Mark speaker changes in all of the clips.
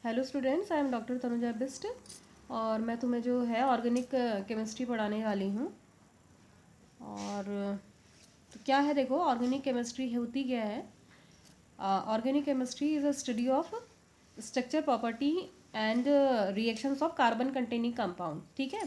Speaker 1: Hello students, I am doctor Tanuja Bisht और मैं तुम्हें जो है ऑर्गेनिक केमिस्ट्री पढ़ाने वाली हूँ। और तो क्या है, देखो ऑर्गेनिक केमिस्ट्री होती क्या है। Organic chemistry is a study of structure, property and reactions of carbon containing compound. ठीक है,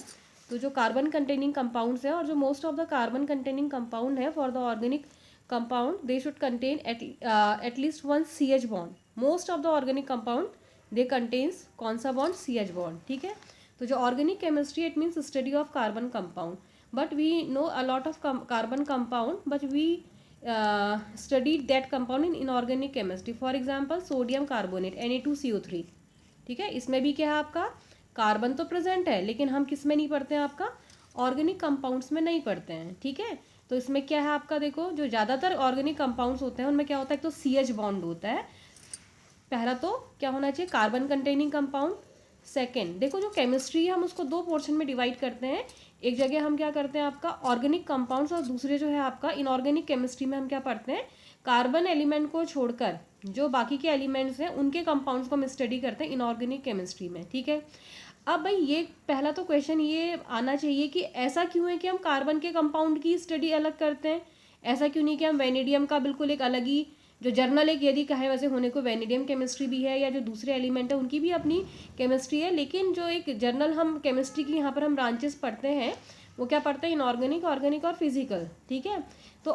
Speaker 1: तो जो कार्बन कंटेनिंग कंपाउंड्स हैं और जो most of the carbon containing compound है for the organic compound they should contain at least one C H bond. Most of the organic compound they contains कौन सा बॉन्ड, सी एच बॉन्ड। ठीक है, तो जो organic chemistry it means study of carbon compound, but we know a lot of carbon compound but we studied that compound in inorganic chemistry. For example, sodium carbonate Na2CO3। ठीक है, इसमें भी क्या है, आपका कार्बन तो प्रेजेंट है लेकिन हम किस में नहीं पढ़ते हैं, आपका ऑर्गेनिक कंपाउंड्स में नहीं पढ़ते हैं। ठीक है, तो इसमें क्या है आपका, देखो जो ज़्यादातर ऑर्गेनिक कंपाउंड्स होते हैं उनमें क्या होता है, एक तो सी एच बॉन्ड होता है। पहला तो क्या होना चाहिए, कार्बन कंटेनिंग कंपाउंड। सेकेंड, देखो जो केमिस्ट्री है हम उसको दो पोर्शन में डिवाइड करते हैं। एक जगह हम क्या करते हैं, आपका ऑर्गेनिक कंपाउंड्स, और दूसरे जो है आपका इनऑर्गेनिक केमिस्ट्री में हम क्या पढ़ते हैं, कार्बन एलिमेंट को छोड़कर जो बाकी के एलिमेंट्स हैं उनके कंपाउंड्स को हम स्टडी करते हैं इनऑर्गेनिक केमिस्ट्री में। ठीक है, अब भाई ये पहला तो क्वेश्चन ये आना चाहिए कि ऐसा क्यों है कि हम कार्बन के कंपाउंड की स्टडी अलग करते हैं। ऐसा क्यों नहीं कि हम वेनेडियम का बिल्कुल एक अलग ही, जो जर्नल एक यदि कहे वैसे होने को वेनेडियम केमिस्ट्री भी है, या जो दूसरे एलिमेंट है उनकी भी अपनी केमिस्ट्री है, लेकिन जो एक जर्नल हम केमिस्ट्री की यहाँ पर हम ब्रांचेस पढ़ते हैं वो क्या पढ़ते हैं, इनऑर्गेनिक, ऑर्गेनिक और फिजिकल। ठीक है, तो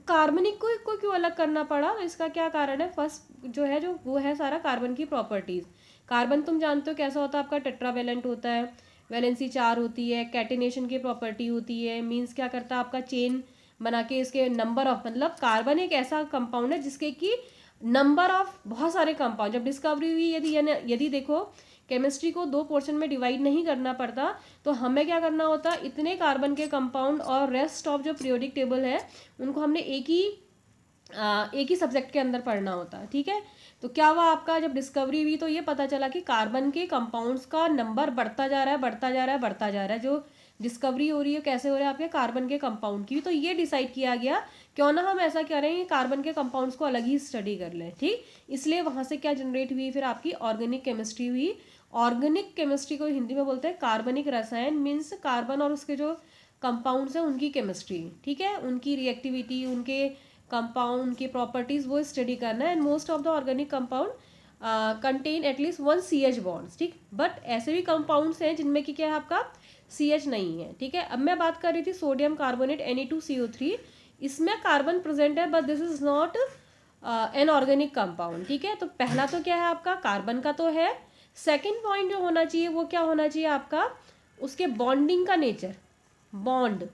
Speaker 1: कार्बनिक को क्यों अलग करना पड़ा, तो इसका क्या कारण है। फर्स्ट जो है जो वो है सारा कार्बन की प्रॉपर्टीज़। कार्बन तुम जानते हो कैसा होता है, आपका टेट्रावेलेंट होता है, वैलेंसी 4 होती है, कैटिनेशन की प्रॉपर्टी होती है, मीन्स क्या करता है आपका चेन बना के इसके नंबर ऑफ, मतलब कार्बन एक ऐसा कंपाउंड है जिसके कि नंबर ऑफ बहुत सारे कंपाउंड, जब डिस्कवरी हुई यदि देखो केमिस्ट्री को दो पोर्शन में डिवाइड नहीं करना पड़ता तो हमें क्या करना होता, इतने कार्बन के कंपाउंड और रेस्ट ऑफ जो पीरियोडिक टेबल है उनको हमने एक ही सब्जेक्ट के अंदर पढ़ना होता। ठीक है, तो क्या हुआ आपका, जब डिस्कवरी हुई तो ये पता चला कि कार्बन के कंपाउंड्स का नंबर बढ़ता जा रहा है, बढ़ता जा रहा है, बढ़ता जा रहा है। जो डिस्कवरी हो रही है कैसे हो रहा है, आपके कार्बन के कंपाउंड की। तो ये डिसाइड किया गया क्यों ना हम ऐसा कह रहे हैं, कार्बन के कंपाउंड्स को अलग ही स्टडी कर लें। ठीक, इसलिए वहाँ से क्या जनरेट हुई, फिर आपकी ऑर्गेनिक केमिस्ट्री हुई। ऑर्गेनिक केमिस्ट्री को हिंदी में बोलते हैं कार्बनिक रसायन, मीन्स कार्बन और उसके जो कंपाउंड्स हैं उनकी केमिस्ट्री। ठीक है, उनकी रिएक्टिविटी, उनके कंपाउंड की प्रॉपर्टीज वो स्टडी करना है। And most of the organic compound contain at least one C H bonds. ठीक, बट ऐसे भी कंपाउंड्स हैं जिनमें कि क्या है, आपका सी एच नहीं है। ठीक है, अब मैं बात कर रही थी सोडियम कार्बोनेट Na2CO3, इसमें कार्बन प्रेजेंट है but this is not an organic compound. ठीक है, तो पहला तो क्या है आपका, कार्बन का तो है। सेकेंड पॉइंट जो होना चाहिए वो क्या होना चाहिए आपका, उसके बॉन्डिंग का नेचर। बॉन्ड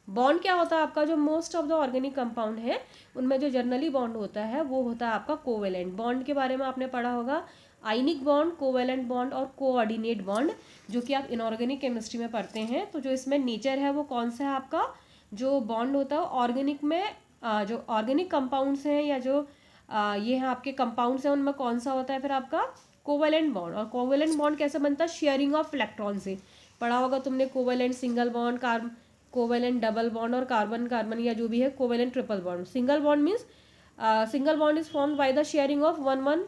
Speaker 1: बॉन्ड क्या होता है आपका, जो most of the organic compound है उनमें जो जनरली बॉन्ड होता है वो होता है आपका कोवेलेंट बॉन्ड। के बारे में आपने पढ़ा होगा, आइनिक बॉन्ड, कोवेलेंट बॉन्ड और कोऑर्डिनेट बॉन्ड, जो कि आप इनऑर्गेनिक केमिस्ट्री में पढ़ते हैं। तो जो इसमें नेचर है वो कौन सा है आपका, जो बॉन्ड होता है ऑर्गेनिक में जो ऑर्गेनिक कंपाउंड्स हैं या जो ये हैं आपके कंपाउंड्स हैं उनमें कौन सा होता है फिर आपका कोवेलेंट बॉन्ड। और कोवेलेंट बॉन्ड कैसे बनता है, शेयरिंग ऑफ इलेक्ट्रॉन से। पढ़ा होगा तुमने covalent single bond, covalent double bond और कार्बन कार्बन या जो भी है covalent triple bond. Single bond means single bond is formed by the sharing of one one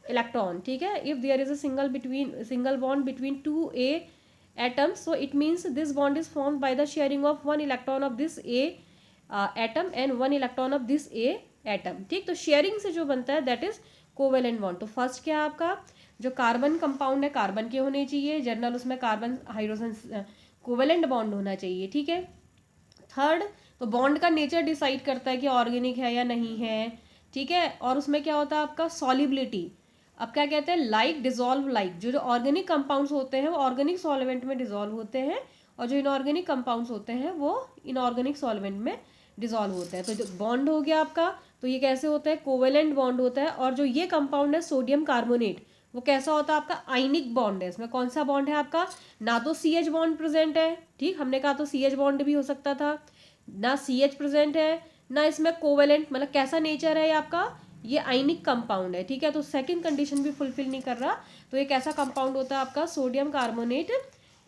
Speaker 1: electron. ठीक है, if there is a single bond between two a atoms, so it means this bond is formed by the sharing of one electron of this a atom and one electron of this a atom। ठीक, तो sharing से जो बनता है that is covalent bond. तो first क्या है आपका, जो कार्बन कंपाउंड है कार्बन के होने चाहिए, जर्नल उसमें कार्बन हाइड्रोजन कोवेलेंट बॉन्ड होना चाहिए। ठीक है, थर्ड, तो बॉन्ड का नेचर डिसाइड करता है कि ऑर्गेनिक है या नहीं है। ठीक है, और उसमें क्या होता है आपका सॉलिबिलिटी। अब क्या कहते हैं, लाइक डिजॉल्व लाइक, जो जो ऑर्गेनिक कंपाउंड्स होते हैं वो ऑर्गेनिक सॉल्वेंट में डिजॉल्व होते हैं और जो इनऑर्गेनिक कंपाउंड्स होते हैं वो इनऑर्गेनिक सॉल्वेंट में डिजॉल्व होते हैं। तो जो बॉन्ड हो गया आपका, तो ये कैसे होता है, कोवेलेंट बॉन्ड होता है। और जो ये कंपाउंड है सोडियम कार्बोनेट, वो कैसा होता है आपका आइनिक बॉन्ड है। इसमें कौन सा बॉन्ड है आपका, ना तो सी एच बॉन्ड प्रेजेंट है, ठीक, हमने कहा तो सी एच बॉन्ड भी हो सकता था, ना सी एच प्रेजेंट है, ना इसमें कोवेलेंट, मतलब कैसा नेचर है ये आपका, ये आइनिक कंपाउंड है। ठीक है, तो सेकंड कंडीशन भी फुलफिल नहीं कर रहा, तो एक ऐसा कंपाउंड होता है आपका सोडियम कार्बोनेट,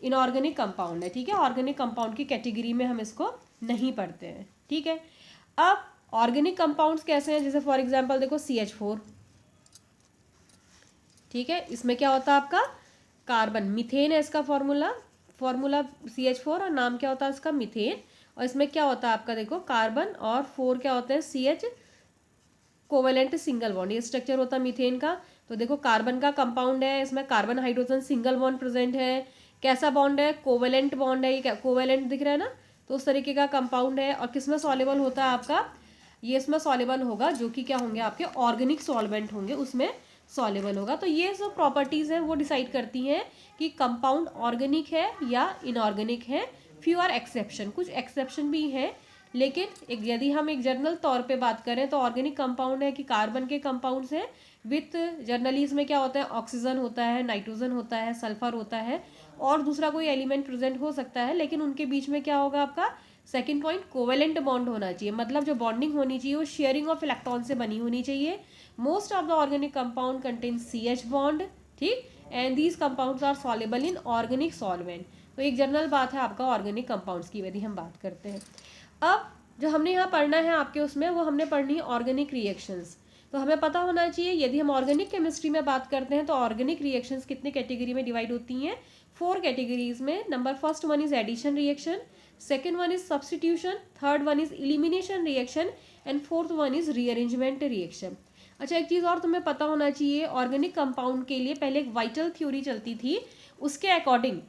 Speaker 1: इनऑर्गेनिक कंपाउंड है। ठीक है, ऑर्गेनिक कंपाउंड की कैटेगरी में हम इसको नहीं पढ़ते हैं। ठीक है, अब ऑर्गेनिक कंपाउंड्स कैसे हैं, जैसे फॉर एग्जांपल देखो CH4। ठीक है। इसमें क्या होता है आपका कार्बन, मीथेन है इसका फॉर्मूला, CH4 और नाम क्या होता है इसका मीथेन। और इसमें क्या होता है आपका देखो कार्बन और 4 क्या होते हैं CH कोवेलेंट सिंगल बॉन्ड, ये स्ट्रक्चर होता है मीथेन का। तो देखो कार्बन का कंपाउंड है, इसमें carbon hydrogen single bond present है। कैसा बॉन्ड है? कोवेलेंट बॉन्ड है, ये कोवेलेंट दिख रहा है ना, तो उस तरीके का कंपाउंड है। और किसमें सॉल्युबल होता है आपका? ये इसमें सॉल्युबल होगा, जो कि क्या होंगे आपके ऑर्गेनिक सॉल्वेंट होंगे, उसमें सॉल्युबल होगा। तो ये जो प्रॉपर्टीज हैं वो डिसाइड करती हैं कि कंपाउंड ऑर्गेनिक है या इनऑर्गेनिक है। फ्यू आर एक्सेप्शन, कुछ एक्सेप्शन भी हैं, लेकिन यदि हम एक जनरल तौर पे बात करें तो ऑर्गेनिक कंपाउंड है कि कार्बन के कंपाउंड्स हैं विथ, जनरली इसमें क्या होता है, ऑक्सीजन होता है, नाइट्रोजन होता है, सल्फर होता है, और दूसरा कोई एलिमेंट प्रेजेंट हो सकता है, लेकिन उनके बीच में क्या होगा आपका सेकंड पॉइंट, कोवेलेंट बॉन्ड होना चाहिए। मतलब जो बॉन्डिंग होनी चाहिए वो शेयरिंग ऑफ इलेक्ट्रॉन से बनी होनी चाहिए। Most of the organic compound contain CH bond, ठीक, and these compounds are soluble in organic solvent. तो एक जनरल बात है आपका ऑर्गेनिक कंपाउंड्स की यदि हम बात करते हैं। अब जो हमने यहाँ पढ़ना है आपके उसमें, वो हमने पढ़नी है ऑर्गेनिक रिएक्शंस। तो हमें पता होना चाहिए यदि हम ऑर्गेनिक केमिस्ट्री में बात करते हैं तो ऑर्गेनिक रिएक्शंस कितने कैटेगरी में डिवाइड होती हैं? 4 कैटेगरीज में। Number first one is addition reaction, second one is substitution, third one is elimination reaction, and fourth one is rearrangement reaction. अच्छा, एक चीज़ और तुम्हें पता होना चाहिए, ऑर्गेनिक कंपाउंड के लिए पहले एक वाइटल थ्योरी चलती थी, उसके अकॉर्डिंग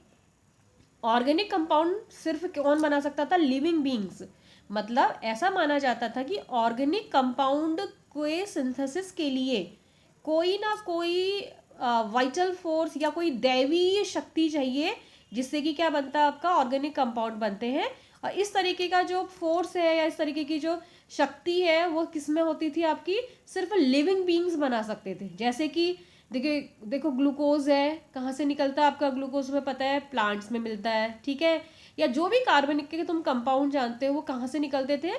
Speaker 1: ऑर्गेनिक कंपाउंड सिर्फ कौन बना सकता था? Living beings. मतलब ऐसा माना जाता था कि ऑर्गेनिक कंपाउंड के सिंथेसिस के लिए कोई ना कोई वाइटल फोर्स या कोई दैवीय शक्ति चाहिए, जिससे कि क्या बनता है आपका ऑर्गेनिक कंपाउंड बनते हैं। और इस तरीके का जो फोर्स है या इस तरीके की जो शक्ति है वो किसमें होती थी आपकी? सिर्फ लिविंग बींग्स बना सकते थे। जैसे कि देखिए, देखो ग्लूकोज है, कहाँ से निकलता है आपका ग्लूकोज? में पता है प्लांट्स में मिलता है, ठीक है। या जो भी कार्बनिक के तुम कंपाउंड जानते हो वो कहाँ से निकलते थे?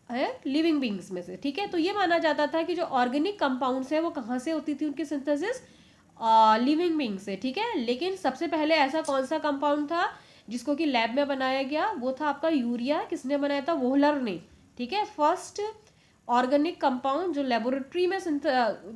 Speaker 1: है लिविंग बींग्स में से, ठीक है। तो ये माना जाता था कि जो ऑर्गेनिक कंपाउंड्स है वो कहाँ से होती थी उनकी सिंथेसिस? लिविंग बींग से, ठीक है। लेकिन सबसे पहले ऐसा कौन सा कंपाउंड था जिसको कि लैब में बनाया गया? वो था आपका यूरिया। किसने बनाया था? वोहलर ने, ठीक है। फर्स्ट ऑर्गेनिक कंपाउंड जो लेबोरेटरी में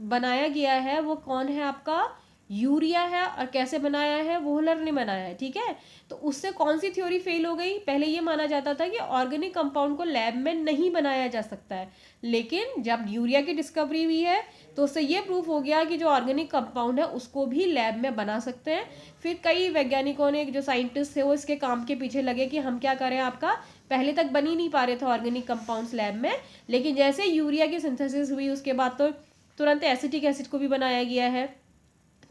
Speaker 1: बनाया गया है वो कौन है आपका? यूरिया है। और कैसे बनाया है? वोहलर ने बनाया है, ठीक है। तो उससे कौन सी थ्योरी फेल हो गई? पहले ये माना जाता था कि ऑर्गेनिक कंपाउंड को लैब में नहीं बनाया जा सकता है, लेकिन जब यूरिया की डिस्कवरी हुई है तो उससे ये प्रूफ हो गया कि जो ऑर्गेनिक कंपाउंड है उसको भी लैब में बना सकते हैं। फिर कई वैज्ञानिकों ने, जो साइंटिस्ट थे, वो इसके काम के पीछे लगे कि हम क्या करें, आपका पहले तक बन ही नहीं पा रहे थे ऑर्गेनिक कंपाउंड्स लैब में, लेकिन जैसे यूरिया की सिंथेसिस हुई उसके बाद तो तुरंत एसिटिक एसिड को भी बनाया गया है,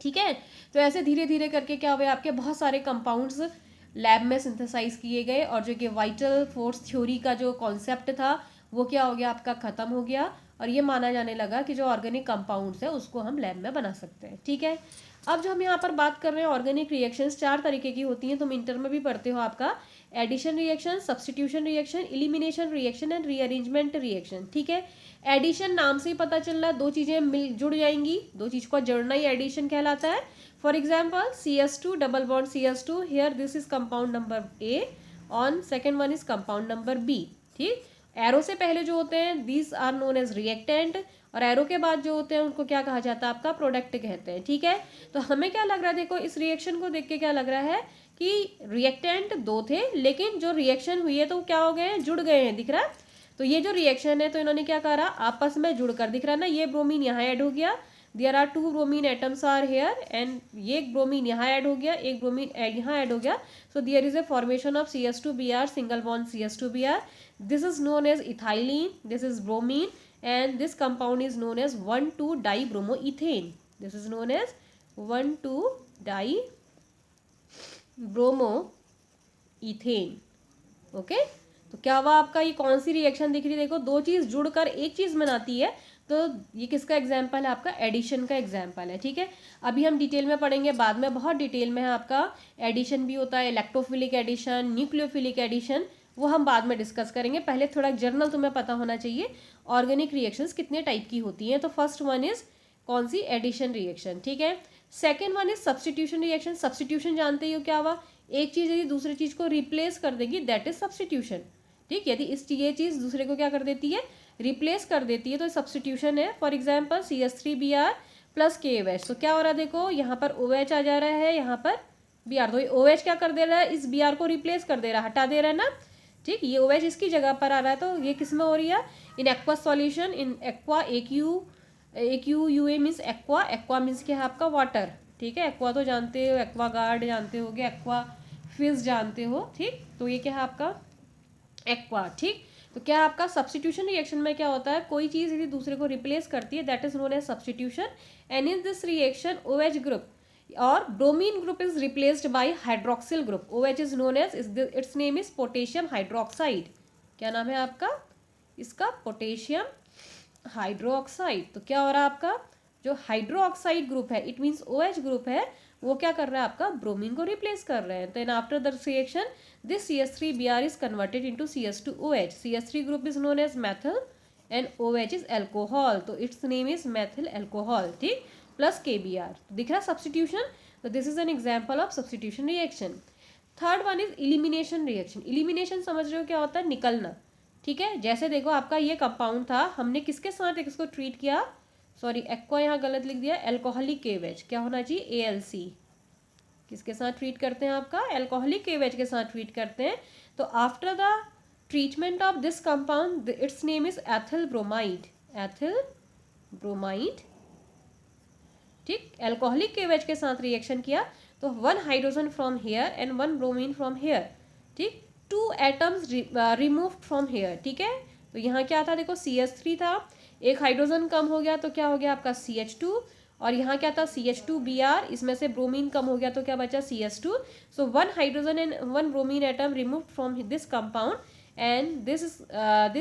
Speaker 1: ठीक है। तो ऐसे धीरे धीरे करके क्या हुआ, आपके बहुत सारे कंपाउंड्स लैब में सिंथेसाइज किए गए, और जो कि वाइटल फोर्स थ्योरी का जो कॉन्सेप्ट था वो क्या हो गया आपका? खत्म हो गया। और ये माना जाने लगा कि जो ऑर्गेनिक कंपाउंड्स है उसको हम लैब में बना सकते हैं, ठीक है। अब जो हम यहाँ पर बात कर रहे हैं ऑर्गेनिक रिएक्शंस 4 तरीके की होती हैं, तुम इंटर में भी पढ़ते हो आपका addition reaction, substitution reaction, elimination reaction and rearrangement reaction, ठीक है। एडिशन नाम से ही पता चल रहा है, दो चीजें मिल जुड़ जाएंगी, दो चीज को जोड़ना ही एडिशन कहलाता है। For example CS2 double bond CS2, here this is compound number A on second one is compound number B, ठीक। एरो से पहले जो होते हैं these are known as reactant, और एरो के बाद जो होते हैं उनको क्या कहा जाता है? आपका प्रोडक्ट कहते हैं, ठीक है। तो हमें क्या लग रहा है, देखो इस रिएक्शन को देख के क्या लग रहा है कि रिएक्टेंट 2 थे, लेकिन जो रिएक्शन हुई है तो क्या हो गए हैं? जुड़ गए हैं, दिख रहा है। तो ये जो रिएक्शन है तो इन्होंने क्या करा? आपस में जुड़कर, दिख रहा है ना, ये ब्रोमीन यहाँ ऐड हो गया, there are 2 bromine atoms are here, एंड ये एक ब्रोमीन यहाँ ऐड हो गया, एक ब्रोमीन यहाँ ऐड हो गया। So there is a formation of CS2Br single bond CS2Br, this is known as ethylene, this is bromine, and this compound is known as 1,2-dibromoethane. This is known as 1,2-dibromoethane. Okay, तो क्या हुआ आपका? ये कौन सी reaction दिख रही है? देखो, दो चीज जुड़कर एक चीज बनाती है, तो ये किसका एग्जाम्पल है? आपका एडिशन का एग्जाम्पल है, ठीक है। अभी हम डिटेल में पढ़ेंगे, बाद में बहुत डिटेल में है आपका एडिशन भी होता है, इलेक्ट्रोफिलिक एडिशन, न्यूक्लियोफिलिक एडिशन, वो हम बाद में डिस्कस करेंगे। पहले थोड़ा जर्नल तुम्हें पता होना चाहिए ऑर्गेनिक रिएक्शंस कितने टाइप की होती हैं। तो फर्स्ट वन इज कौन सी? एडिशन रिएक्शन, ठीक है। Second one is substitution reaction. Substitution जानते ही हो क्या हुआ? एक चीज यदि दूसरी चीज को रिप्लेस कर देगी, दैट इज सब्सटीट्यूशन, ठीक। यदि ये चीज दूसरे को क्या कर देती है? रिप्लेस कर देती है, तो सब्सटीट्यूशन है। For example CS3Br plus KOH। तो क्या हो रहा है देखो, यहाँ पर OH आ जा रहा है, यहाँ पर Br। तो ये OH क्या कर दे रहा है, इस Br को रिप्लेस कर दे रहा है, हटा दे रहा है ना। ठीक, ये OH इसकी जगह पर आ रहा है। तो ये किस में हो रही है, in aqua solution, in aqua, AQ UA means aqua, aqua means क्या है आपका वाटर। ठीक है, एक्वा तो जानते हो, एक्वा गार्ड जानते होगे, एक्वा फिज जानते हो। ठीक, तो ये क्या है आपका एक्वा। ठीक, तो क्या आपका सब्स्टिट्यूशन रिएक्शन में क्या होता है, कोई चीज़ यदि दूसरे को रिप्लेस करती है, that is known as substitution. And in this reaction OH group और bromine group is replaced by hydroxyl group. OH is known as, its name is potassium hydroxide. क्या नाम है आपका इसका, पोटेशियम हाइड्रोक्साइड। तो क्या हो रहा है आपका जो हाइड्रोक्साइड ग्रुप है, इट मीन्स OH ग्रुप है, वो क्या कर रहा है आपका ब्रोमीन को रिप्लेस कर रहे हैं। Then after the reaction this CH3Br is converted into CS2OH। CH3 group is known as methyl and OH is alcohol, तो its name is methyl alcohol. ठीक, प्लस KBr। दिख रहा सब्स्टिट्यूशन। तो this is an example of substitution reaction. Third one is elimination reaction. Elimination समझ रहे हो क्या होता है, निकलना। ठीक है, जैसे देखो आपका ये कंपाउंड था, हमने किसके साथ इसको ट्रीट किया, सॉरी एक्वा यहाँ गलत लिख दिया, एल्कोहलिक KOH। क्या होना चाहिए, ALC। किसके साथ ट्रीट करते हैं आपका, एल्कोहलिक KOH के साथ ट्रीट करते हैं। तो after the treatment of this compound it's name is ethyl bromide, ethyl bromide. ठीक, एल्कोहलिक KOH के साथ रिएक्शन किया तो 1 hydrogen from here and 1 bromine from here. ठीक, 2 एटम्स रिमूव्ड फ्रॉम हेयर। ठीक है, तो यहाँ क्या था देखो, CH3 था, एक हाइड्रोजन कम हो गया तो क्या हो गया आपका CH2, और यहाँ क्या था CH2Br, इसमें से ब्रोमीन कम हो गया तो क्या बचा CS2। So 1 hydrogen and 1 bromine atom removed from this compound and this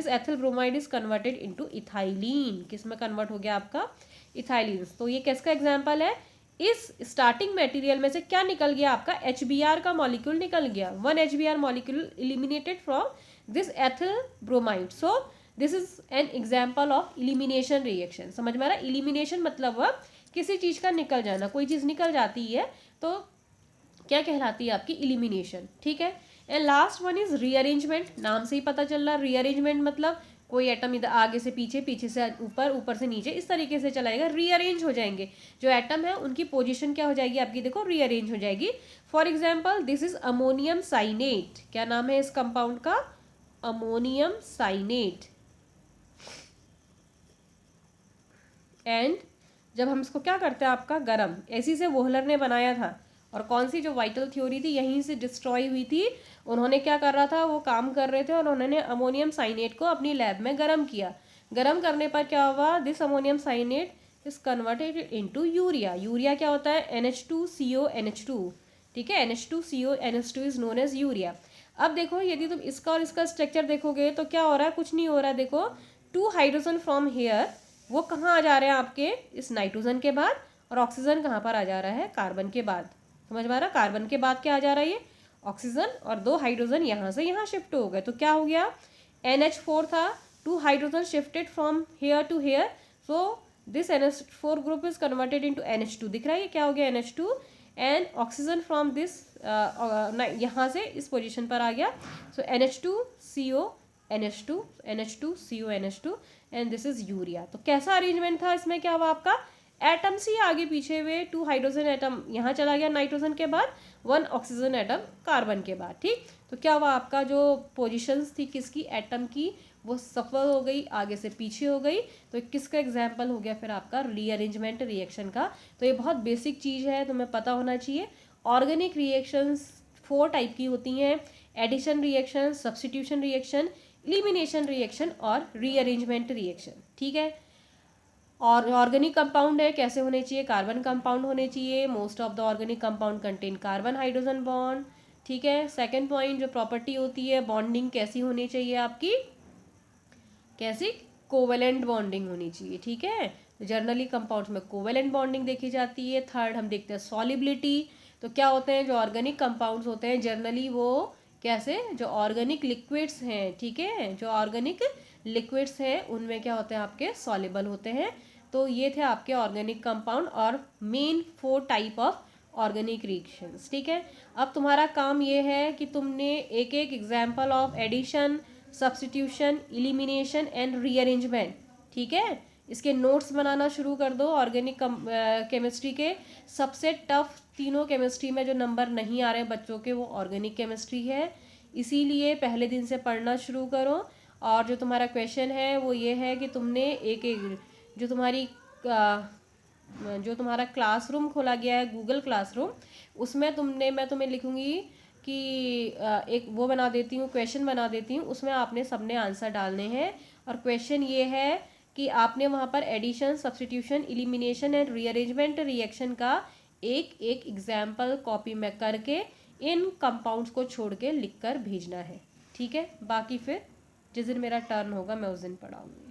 Speaker 1: ethyl bromide is converted into ethylene. किस में कन्वर्ट हो गया आपका, इथाइलिन। तो ये किसका एग्जाम्पल है, इस स्टार्टिंग मटेरियल में से क्या निकल गया आपका, HBr का मॉलिक्यूल निकल गया, 1 HBr molecule eliminated from this ethyl bromide. So this is an example of elimination reaction. समझ में आ रहा, इलिमिनेशन मतलब वह किसी चीज़ का निकल जाना, कोई चीज़ निकल जाती है तो क्या कहलाती है आपकी, इलिमिनेशन। ठीक है, and last one is rearrangement. नाम से ही पता चल रहा, रीअरेंजमेंट मतलब कोई एटम इधर आगे से पीछे, पीछे से ऊपर, ऊपर से नीचे, इस तरीके से चलाएगा, रीअरेंज हो जाएंगे। जो एटम है उनकी पोजीशन क्या हो जाएगी आपकी, देखो रीअरेंज हो जाएगी। For example this is ammonium cyanate. क्या नाम है इस कंपाउंड का, अमोनियम साइनेट। एंड जब हम इसको क्या करते हैं आपका गरम, ऐसी से वोहलर ने बनाया था, और कौन सी जो वाइटल थ्योरी थी यहीं से डिस्ट्रॉय हुई थी। उन्होंने क्या कर रहा था, वो काम कर रहे थे और उन्होंने अमोनियम साइनेट को अपनी लैब में गर्म किया। गर्म करने पर क्या हुआ, this ammonium cyanate is converted into urea. Urea क्या होता है, NH2CONH2। ठीक है, NH2CONH2 is known as urea. अब देखो यदि तुम इसका और इसका स्ट्रक्चर देखोगे तो क्या हो रहा है, कुछ नहीं हो रहा है। देखो 2 हाइड्रोजन फ्रॉम हेयर, वो कहाँ आ जा रहे हैं आपके, इस नाइट्रोजन के बाद, और ऑक्सीजन कहाँ पर आ जा रहा है, कार्बन के बाद। समझ में आ रहा, कार्बन के बाद क्या आ जा रहा है, ये ऑक्सीजन, और 2 हाइड्रोजन यहाँ से यहाँ शिफ्ट हो गए। तो क्या हो गया, NH4 था, 2 hydrogen shifted from here to here, so this NH4 group is converted into NH2। दिख रहा है ये क्या हो गया, NH2, and oxygen from this यहाँ से इस पोजिशन पर आ गया। सो NH2CONH2 and this is urea. तो कैसा अरेंजमेंट था इसमें, क्या हुआ आपका, एटम्स ही आगे पीछे हुए, 2 हाइड्रोजन एटम यहाँ चला गया नाइट्रोजन के बाद, 1 ऑक्सीजन एटम कार्बन के बाद। ठीक, तो क्या हुआ आपका जो पोजीशंस थी किसकी, एटम की, वो सफल हो गई, आगे से पीछे हो गई। तो किसका एग्जाम्पल हो गया फिर आपका, रीअरेंजमेंट रिएक्शन का। तो ये बहुत बेसिक चीज़ है, तुम्हें पता होना चाहिए। ऑर्गेनिक रिएक्शंस 4 टाइप की होती हैं, addition reaction, substitution reaction, elimination reaction और रीअरेंजमेंट रिएक्शन। ठीक है, और ऑर्गेनिक कंपाउंड है, कैसे होने चाहिए, कार्बन कंपाउंड होने चाहिए। Most of the organic compound contain carbon hydrogen bond. ठीक है, सेकंड पॉइंट जो प्रॉपर्टी होती है, बॉन्डिंग कैसी होनी चाहिए आपकी, कैसी, कोवेलेंट बॉन्डिंग होनी चाहिए। ठीक है, जनरली कंपाउंड्स में कोवेलेंट बॉन्डिंग देखी जाती है। थर्ड हम देखते हैं सॉलिबिलिटी। तो क्या होते हैं, जो ऑर्गेनिक कंपाउंड्स होते हैं जनरली वो कैसे, जो ऑर्गेनिक लिक्विड्स हैं, ठीक है, जो ऑर्गेनिक लिक्विड्स हैं उनमें क्या होते हैं आपके, सॉल्युबल होते हैं। तो ये थे आपके ऑर्गेनिक कंपाउंड और main 4 type of organic reactions. ठीक है, अब तुम्हारा काम ये है कि तुमने एक एक example of addition, substitution, elimination and rearrangement, ठीक है, इसके नोट्स बनाना शुरू कर दो। ऑर्गेनिक केमिस्ट्री के सबसे टफ तीनों केमिस्ट्री में जो नंबर नहीं आ रहे हैं बच्चों के, वो ऑर्गेनिक केमिस्ट्री है। इसीलिए पहले दिन से पढ़ना शुरू करो। और जो तुम्हारा क्वेश्चन है वो ये है कि तुमने एक एक जो तुम्हारी जो तुम्हारा क्लासरूम खोला गया है गूगल क्लासरूम, उसमें मैं तुम्हें लिखूंगी कि एक वो बना देती हूँ, क्वेश्चन बना देती हूँ, उसमें आपने सबने आंसर डालने हैं। और क्वेश्चन ये है कि आपने वहाँ पर addition, substitution, elimination and rearrangement reaction का एक एक एग्जाम्पल कॉपी में करके इन कंपाउंड्स को छोड़ के लिख कर भेजना है। ठीक है, बाकी फिर जिस दिन मेरा टर्न होगा मैं उस दिन पढ़ाऊँगी।